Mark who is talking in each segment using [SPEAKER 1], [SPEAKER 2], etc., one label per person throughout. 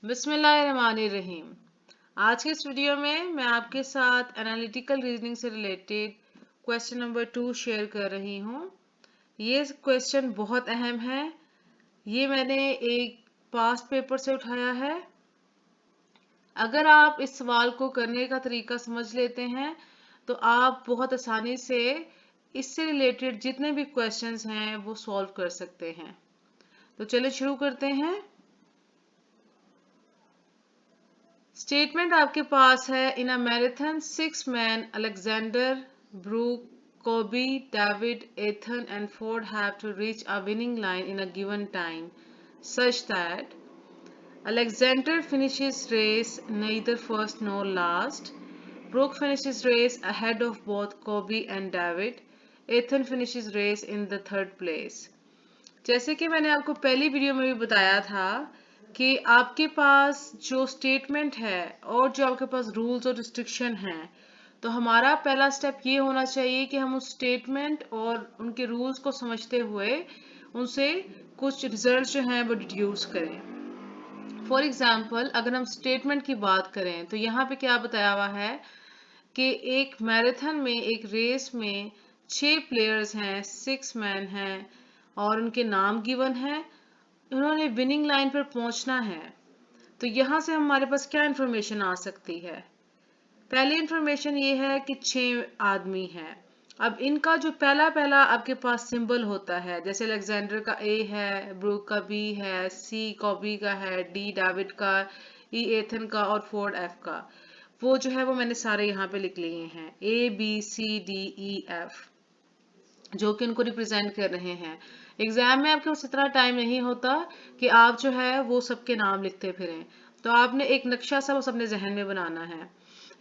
[SPEAKER 1] बिस्मिल्लाहिर्रहमानिर्रहीम। आज के इस वीडियो में मैं आपके साथ एनालिटिकल रीजनिंग से रिलेटेड क्वेश्चन नंबर 2 शेयर कर रही हूँ। ये क्वेश्चन बहुत अहम है। ये मैंने एक पास्ट पेपर से उठाया है। अगर आप इस सवाल को करने का तरीका समझ लेते हैं तो आप बहुत आसानी से इससे रिलेटेड जितने भी क्वेश्चंस हैं वो सॉल्व कर सकते हैं। तो चलिए शुरू करते हैं। स्टेटमेंट आपके पास है, इन a marathon 6 men Alexander, Brooke, Kobe, David, Ethan and Ford have to reach a winning line in a given time such that Alexander finishes race neither first nor last, Brooke finishes race ahead of both Kobe and David, Ethan finishes race in the third place। जैसे कि मैंने आपको पहली video में भी बताया था कि आपके पास जो स्टेटमेंट है और जो आपके पास रूल्स और रिस्ट्रिक्शन हैं, तो हमारा पहला स्टेप ये होना चाहिए कि हम उस स्टेटमेंट और उनके रूल्स को समझते हुए उनसे कुछ रिजल्ट जो हैं वो डिड्यूस करें। फॉर एग्जाम्पल, अगर हम स्टेटमेंट की बात करें तो यहाँ पे क्या बताया हुआ है कि एक मैराथन में, एक रेस में 6 प्लेयर्स हैं, 6 मैन हैं और उनके नाम गिवन है। उन्होंने विनिंग लाइन पर पहुंचना है। तो यहाँ से हमारे पास क्या इंफॉर्मेशन आ सकती है? पहली इंफॉर्मेशन ये है कि 6 आदमी हैं। अब इनका जो पहला पहला आपके पास सिंबल होता है, जैसे अलेक्जेंडर का ए है, ब्रूक का बी है, सी कॉबी का है, डी डेविड का, ई एथन का और फोर्ड एफ का, वो जो है वो मैंने सारे यहाँ पे लिख लिए हैं, A B C D E F, जो कि उनको रिप्रेजेंट कर रहे हैं। एग्जाम में आपके पास इतना टाइम नहीं होता कि आप जो है वो सबके नाम लिखते फिरें, तो आपने एक नक्शा सा बस अपने जहन में बनाना है।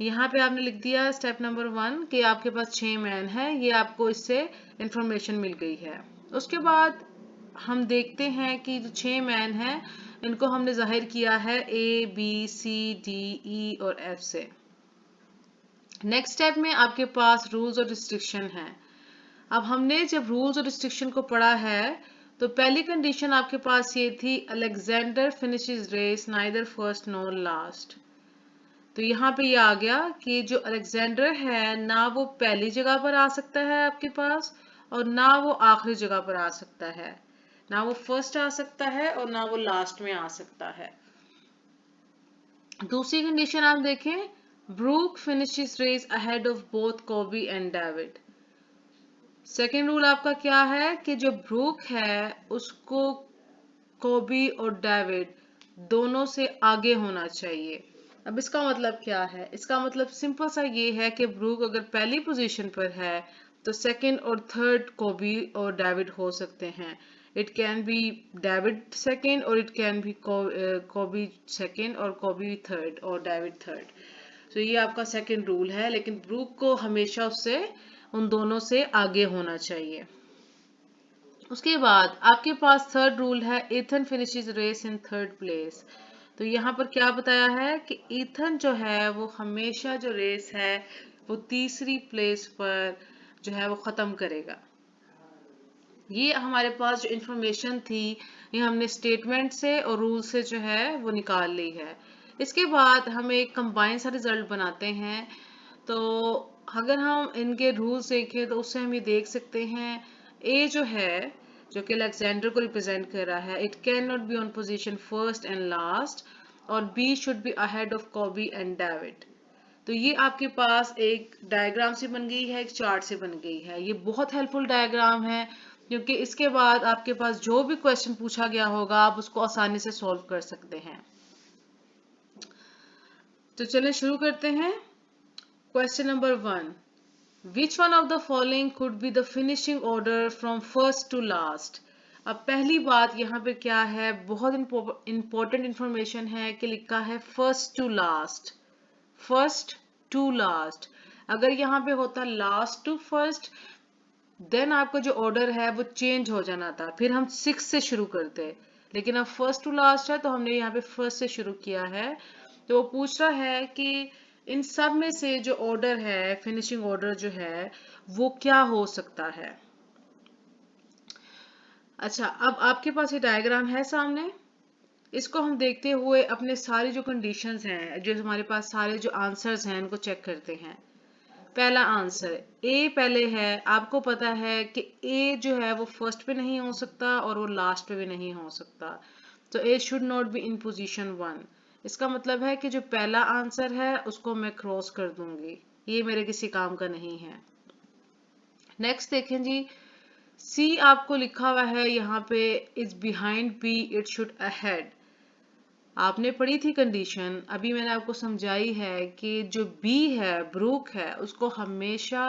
[SPEAKER 1] यहाँ पे आपने लिख दिया स्टेप नंबर 1 कि आपके पास 6 मैन है, ये आपको इससे इंफॉर्मेशन मिल गई है। उसके बाद हम देखते हैं कि जो 6 मैन हैं इनको हमने जाहिर किया है ए बी सी डी ई और एफ से। नेक्स्ट स्टेप में आपके पास रूल्स और रिस्ट्रिक्शन है। अब हमने जब रूल्स और रिस्ट्रिक्शन को पढ़ा है तो पहली कंडीशन आपके पास ये थी, Alexander finishes race neither first nor last. तो यहाँ पे ये आ गया कि जो अलेक्जेंडर है ना वो पहली जगह पर आ सकता है आपके पास और ना वो आखिरी जगह पर आ सकता है, ना वो फर्स्ट आ सकता है और ना वो लास्ट में आ सकता है। दूसरी कंडीशन आप देखें, Brook finishes race ahead of both Coby and David. Second rule आपका क्या है कि जो ब्रूक है उसको कोबी और डेविड दोनों से आगे होना चाहिए। अब इसका मतलब क्या है? इसका मतलब सिंपल सा ये है कि ब्रूक अगर पहली पोजीशन पर है तो सेकंड और थर्ड कोबी और डेविड हो सकते हैं। It can be David second और इट कैन बी कोबी सेकंड और कोबी थर्ड और डेविड थर्ड। तो ये आपका सेकंड रूल है, लेकिन ब्रूक को हमेशा उससे, उन दोनों से आगे होना चाहिए। उसके बाद आपके पास थर्ड रूल है, Ethan finishes race in third place. तो यहाँ पर क्या बताया है कि इथन जो है वो हमेशा जो रेस है वो तीसरी प्लेस पर जो है वो खत्म करेगा। ये हमारे पास जो इंफॉर्मेशन थी ये हमने स्टेटमेंट से और रूल से जो है वो निकाल ली है। इसके बाद हम एक कंबाइन सा रिजल्ट बनाते हैं। तो अगर हम इनके रूल्स देखें तो उससे हम ये देख सकते हैं, ए जो है, जो कि अलेक्जेंडर को रिप्रेजेंट कर रहा है, it can not be on position first and last, और B should be ahead of Coby and David. तो ये आपके पास एक डायग्राम से बन गई है, एक चार्ट से बन गई है। ये बहुत हेल्पफुल डायग्राम है क्योंकि इसके बाद आपके पास जो भी क्वेश्चन पूछा गया होगा आप उसको आसानी से सॉल्व कर सकते हैं। तो चलिए शुरू करते हैं। Question number 1, which one of the following could be the finishing order from first to last. अब पहली बात यहाँ पे क्या है, बहुत इंपॉर्टेंट इंफॉर्मेशन है कि लिखा है first to last, first to last. अगर यहाँ पे होता लास्ट टू फर्स्ट देन आपका जो ऑर्डर है वो चेंज हो जाना था, फिर हम 6 से शुरू करते। लेकिन अब फर्स्ट टू लास्ट है तो हमने यहाँ पे फर्स्ट से शुरू किया है। तो वो पूछ रहा है कि इन सब में से जो ऑर्डर है, फिनिशिंग ऑर्डर जो है वो क्या हो सकता है। अच्छा, अब आपके पास ये डायग्राम है सामने। इसको हम देखते हुए अपने सारी जो कंडीशंस हैं, जो हमारे पास सारे जो आंसर्स हैं, उनको चेक करते हैं। पहला आंसर ए पहले है, आपको पता है कि ए जो है वो फर्स्ट पे नहीं हो सकता और वो लास्ट पे भी नहीं हो सकता, तो A should not be in position 1। इसका मतलब है कि जो पहला आंसर है उसको मैं क्रॉस कर दूंगी, ये मेरे किसी काम का नहीं है। नेक्स्ट देखें जी, सी आपको लिखा हुआ है यहाँ पे, is behind B, it should ahead. आपने पढ़ी थी कंडीशन, अभी मैंने आपको समझाई है कि जो बी है, ब्रूक है, उसको हमेशा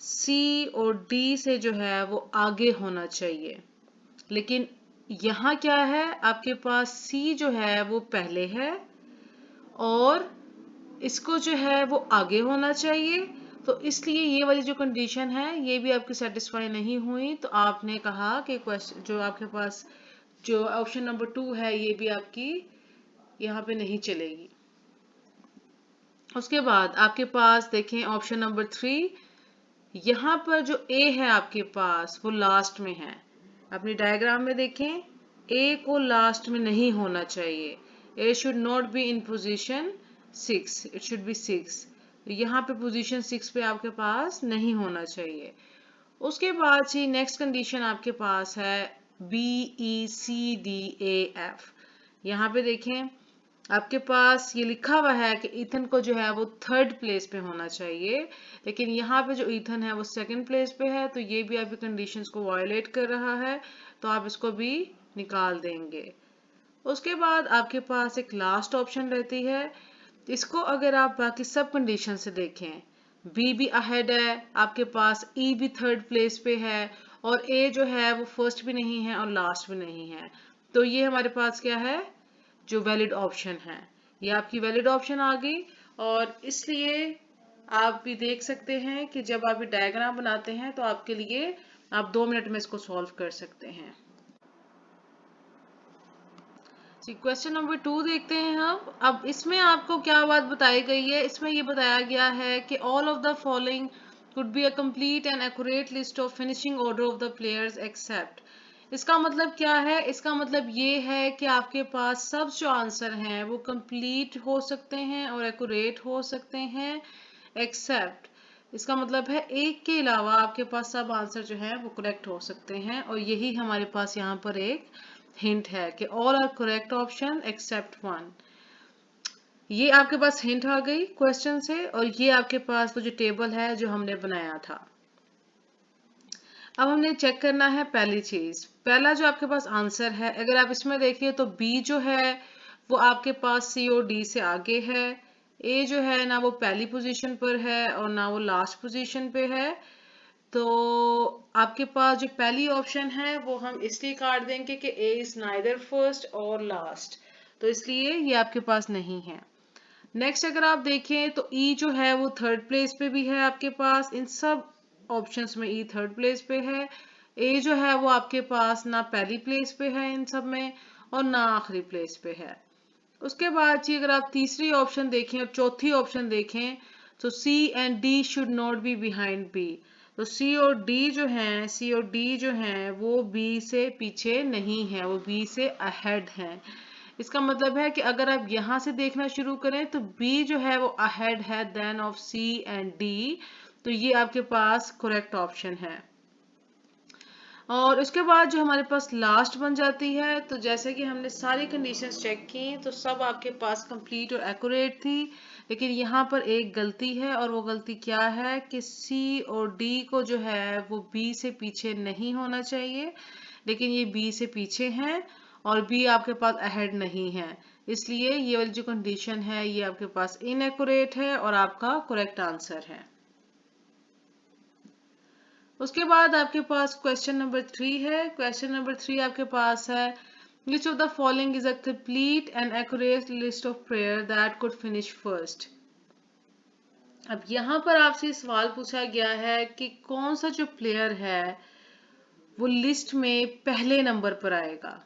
[SPEAKER 1] सी और डी से जो है वो आगे होना चाहिए। लेकिन यहाँ क्या है, आपके पास सी जो है वो पहले है और इसको जो है वो आगे होना चाहिए, तो इसलिए ये वाली जो कंडीशन है ये भी आपकी सेटिस्फाई नहीं हुई, तो आपने कहा कि क्वेश्चन जो आपके पास जो ऑप्शन नंबर 2 है ये भी आपकी यहाँ पे नहीं चलेगी। उसके बाद आपके पास देखें ऑप्शन नंबर 3, यहाँ पर जो ए है आपके पास वो लास्ट में है। अपनी डायग्राम में देखें, ए को लास्ट में नहीं होना चाहिए। A should not be in position 6, it should be 6। तो यहाँ पे पोजीशन 6 पे आपके पास नहीं होना चाहिए। उसके बाद जी नेक्स्ट कंडीशन आपके पास है B E C D A F. यहाँ पे देखें, आपके पास ये लिखा हुआ है कि ईथन को जो है वो थर्ड प्लेस पे होना चाहिए, लेकिन यहाँ पे जो ईथन है वो सेकंड प्लेस पे है, तो ये भी आपकी कंडीशंस को वायलेट कर रहा है, तो आप इसको भी निकाल देंगे। उसके बाद आपके पास एक लास्ट ऑप्शन रहती है, इसको अगर आप बाकी सब कंडीशन से देखें, बी भी अहेड है आपके पास, ई भी थर्ड प्लेस पे है और ए जो है वो फर्स्ट भी नहीं है और लास्ट भी नहीं है, तो ये हमारे पास क्या है, जो वैलिड ऑप्शन है, ये आपकी वैलिड ऑप्शन आ गई। और इसलिए आप भी देख सकते हैं कि जब आप ये डायग्राम बनाते हैं तो आपके लिए आप 2 मिनट में इसको सॉल्व कर सकते हैं। क्वेश्चन नंबर 2 देखते हैं हम। अब इसमें आपको क्या बात बताई गई है, इसमें ये बताया गया है कि all of the following could be a complete and accurate list of finishing order of the players except। इसका मतलब क्या है, इसका मतलब ये है कि आपके पास सब जो आंसर हैं वो कंप्लीट हो सकते हैं और एक्यूरेट हो सकते हैं, एक्सेप्ट इसका मतलब है एक के अलावा आपके पास सब आंसर जो है वो करेक्ट हो सकते हैं, और यही हमारे पास यहाँ पर एक हिंट है कि all are correct option except 1। ये आपके पास हिंट आ गई क्वेश्चन से, और ये आपके पास वो जो टेबल है जो हमने बनाया था। अब हमने चेक करना है पहली चीज, पहला जो आपके पास आंसर है, अगर आप इसमें देखिए तो बी जो है वो आपके पास सी और डी से आगे है, ए जो है ना वो पहली पोजीशन पर है और ना वो लास्ट पोजीशन पे है, तो आपके पास जो पहली ऑप्शन है वो हम इसलिए काट देंगे कि ए इज नाइदर फर्स्ट और लास्ट, तो इसलिए ये आपके पास नहीं है। नेक्स्ट अगर आप देखें तो ई जो है वो थर्ड प्लेस पे भी है आपके पास, इन सब ऑप्शंस में ई थर्ड प्लेस पे है। ए जो है वो आपके पास ना पहली प्लेस पे है इन सब में और ना आखिरी प्लेस पे है। उसके बाद जी अगर आप तीसरी ऑप्शन देखें और चौथी ऑप्शन देखें, तो C and D should not be behind B, तो सी और डी जो हैं, सी और डी जो हैं वो बी से पीछे नहीं है, वो बी से अहेड हैं। इसका मतलब है कि अगर आप यहां से देखना शुरू करें तो बी जो है वो अहेड है then of C and D, तो ये आपके पास करेक्ट ऑप्शन है। और उसके बाद जो हमारे पास लास्ट बन जाती है, तो जैसे कि हमने सारी कंडीशंस चेक की तो सब आपके पास कंप्लीट और एक्यूरेट थी, लेकिन यहाँ पर एक गलती है, और वो गलती क्या है कि सी और डी को जो है वो बी से पीछे नहीं होना चाहिए, लेकिन ये बी से पीछे हैं और बी आपके पास अहेड नहीं है, इसलिए ये वाली जो कंडीशन है ये आपके पास इनएक्यूरेट है और आपका करेक्ट आंसर है। उसके बाद आपके पास क्वेश्चन नंबर 3 है। क्वेश्चन नंबर 3 आपके पास है, which of the following is a complete and accurate list of prayer that could finish first। अब यहाँ पर आपसे सवाल पूछा गया है कि कौन सा जो प्लेयर है वो लिस्ट में पहले नंबर पर आएगा।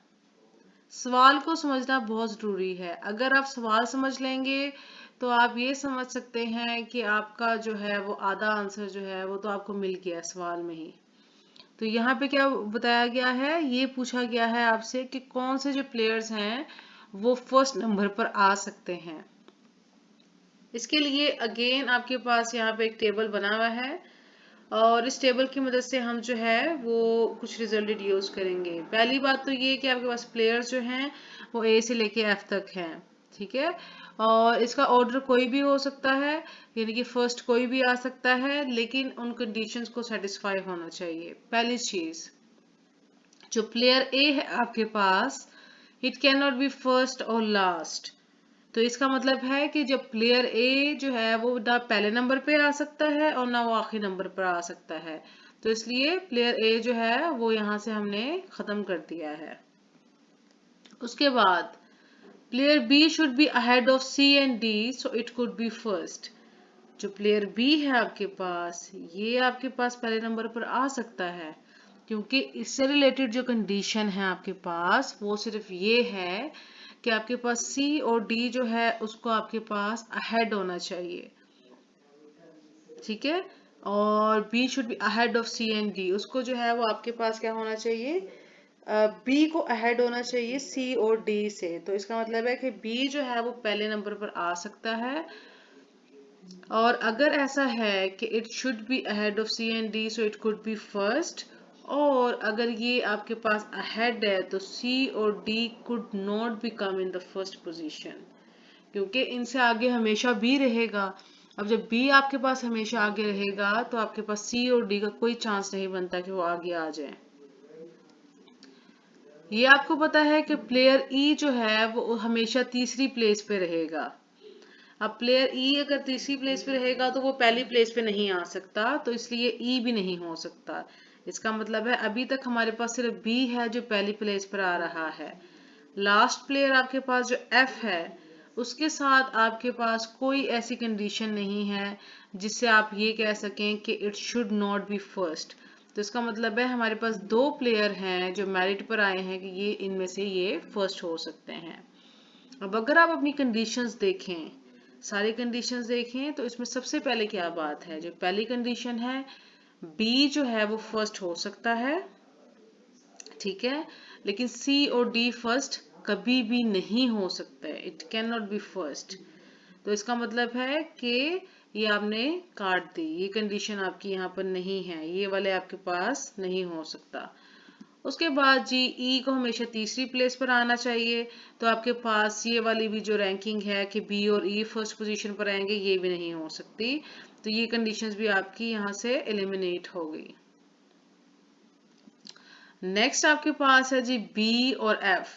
[SPEAKER 1] सवाल को समझना बहुत जरूरी है, अगर आप सवाल समझ लेंगे तो आप ये समझ सकते हैं कि आपका जो है वो आधा आंसर जो है वो तो आपको मिल गया सवाल में ही। तो यहाँ पे क्या बताया गया है, ये पूछा गया है आपसे कि कौन से जो प्लेयर्स हैं वो फर्स्ट नंबर पर आ सकते हैं। इसके लिए अगेन आपके पास यहाँ पे एक टेबल बना हुआ है और इस टेबल की मदद से हम जो है वो कुछ रिजल्ट डिड्यूस करेंगे। पहली बात तो ये कि आपके पास प्लेयर्स जो हैं वो ए से लेके एफ तक हैं, ठीक है। और इसका ऑर्डर कोई भी हो सकता है, यानी कि फर्स्ट कोई भी आ सकता है, लेकिन उन कंडीशंस को सेटिस्फाई होना चाहिए। पहली चीज, जो प्लेयर ए है आपके पास, it can not be first और लास्ट। तो इसका मतलब है कि जब प्लेयर ए जो है वो ना पहले नंबर पे आ सकता है और ना वो आखिरी नंबर पर आ सकता है। तो इसलिए प्लेयर ए जो है वो यहाँ से हमने खत्म कर दिया है। उसके बाद player B should be ahead of C and D so it could be first. जो प्लेयर बी है आपके पास, ये आपके पास पहले नंबर पर आ सकता है, क्योंकि इससे रिलेटेड जो कंडीशन है आपके पास वो सिर्फ ये है कि आपके पास सी और डी जो है उसको आपके पास अहेड होना चाहिए, ठीक है। और B should be ahead of C and D, उसको जो है वो आपके पास क्या होना चाहिए, बी को अहेड होना चाहिए सी और डी से। तो इसका मतलब है कि बी जो है वो पहले नंबर पर आ सकता है, और अगर ऐसा है कि it should be ahead of C and D so it could be first, और अगर ये आपके पास अहेड है तो सी और D could not B come in the first position, क्योंकि इनसे आगे हमेशा बी रहेगा। अब जब बी आपके पास हमेशा आगे रहेगा तो आपके पास सी और डी का कोई चांस नहीं बनता कि वो आगे आ जाए। ये आपको पता है कि प्लेयर ई जो है वो हमेशा तीसरी प्लेस पे रहेगा। अब प्लेयर ई अगर तीसरी प्लेस पे रहेगा तो वो पहली प्लेस पे नहीं आ सकता, तो इसलिए ई भी नहीं हो सकता। इसका मतलब है अभी तक हमारे पास सिर्फ बी है जो पहली प्लेस पर आ रहा है। लास्ट प्लेयर आपके पास जो एफ है, उसके साथ आपके पास कोई ऐसी कंडीशन नहीं है जिससे आप ये कह सकें कि it should not be first. तो इसका मतलब है हमारे पास दो प्लेयर हैं जो मेरिट पर आए हैं कि ये इनमें से ये फर्स्ट हो सकते हैं। अब अगर आप अपनी कंडीशंस देखें, सारी कंडीशंस देखें, तो इसमें सबसे पहले क्या बात है, जो पहली कंडीशन है बी जो है वो फर्स्ट हो सकता है, ठीक है, लेकिन सी और डी फर्स्ट कभी भी नहीं हो सकता है, it can not be first. तो इसका मतलब है कि ये आपने काट दी, ये कंडीशन आपकी यहाँ पर नहीं है, ये वाले आपके पास नहीं हो सकता। उसके बाद जी ई को हमेशा तीसरी प्लेस पर आना चाहिए, तो आपके पास ये वाली भी जो रैंकिंग है कि बी और ई फर्स्ट पोजीशन पर आएंगे, ये भी नहीं हो सकती। तो ये कंडीशंस भी आपकी यहाँ से एलिमिनेट हो गई। नेक्स्ट आपके पास है जी बी और एफ।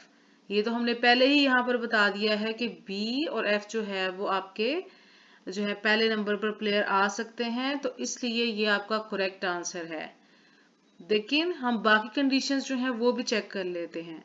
[SPEAKER 1] ये तो हमने पहले ही यहाँ पर बता दिया है कि बी और एफ जो है वो आपके जो है पहले नंबर पर प्लेयर आ सकते हैं, तो इसलिए ये आपका करेक्ट आंसर है। लेकिन हम बाकी कंडीशंस जो हैं वो भी चेक कर लेते हैं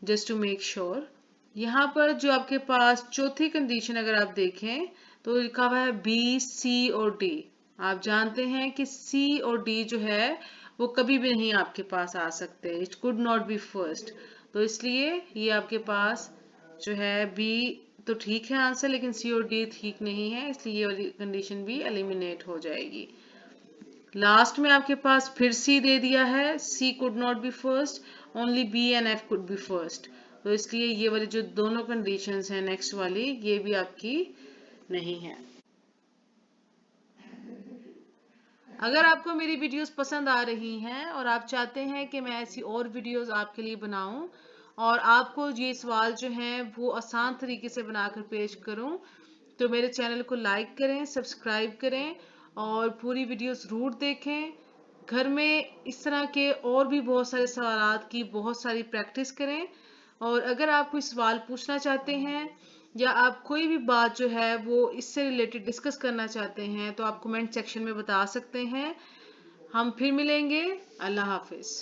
[SPEAKER 1] जस्ट टू मेक श्योर। यहाँ पर जो आपके पास चौथी कंडीशन अगर आप देखें तो लिखा हुआ है बी सी और डी। आप जानते हैं कि सी और डी जो है वो कभी भी नहीं आपके पास आ सकते, it could not be first. तो इसलिए ये आपके पास जो है बी तो ठीक है आंसर, लेकिन सी और डी ठीक नहीं है, इसलिए ये वाली कंडीशन भी एलिमिनेट हो जाएगी। लास्ट में आपके पास फिर सी दे दिया है, C could not be first, only B and F could be first. तो इसलिए ये वाली जो दोनों कंडीशंस हैं नेक्स्ट वाली, ये भी आपकी नहीं है। अगर आपको मेरी वीडियोस पसंद आ रही हैं और आप चाहते हैं कि मैं ऐसी और वीडियोस आपके लिए बनाऊं और आपको ये सवाल जो हैं वो आसान तरीके से बनाकर पेश करूं, तो मेरे चैनल को लाइक करें, सब्सक्राइब करें और पूरी वीडियोस जरूर देखें। घर में इस तरह के और भी बहुत सारे सवालात की बहुत सारी प्रैक्टिस करें। और अगर आप कोई सवाल पूछना चाहते हैं या आप कोई भी बात जो है वो इससे रिलेटेड डिस्कस करना चाहते हैं तो आप कमेंट सेक्शन में बता सकते हैं। हम फिर मिलेंगे। अल्लाह हाफिज।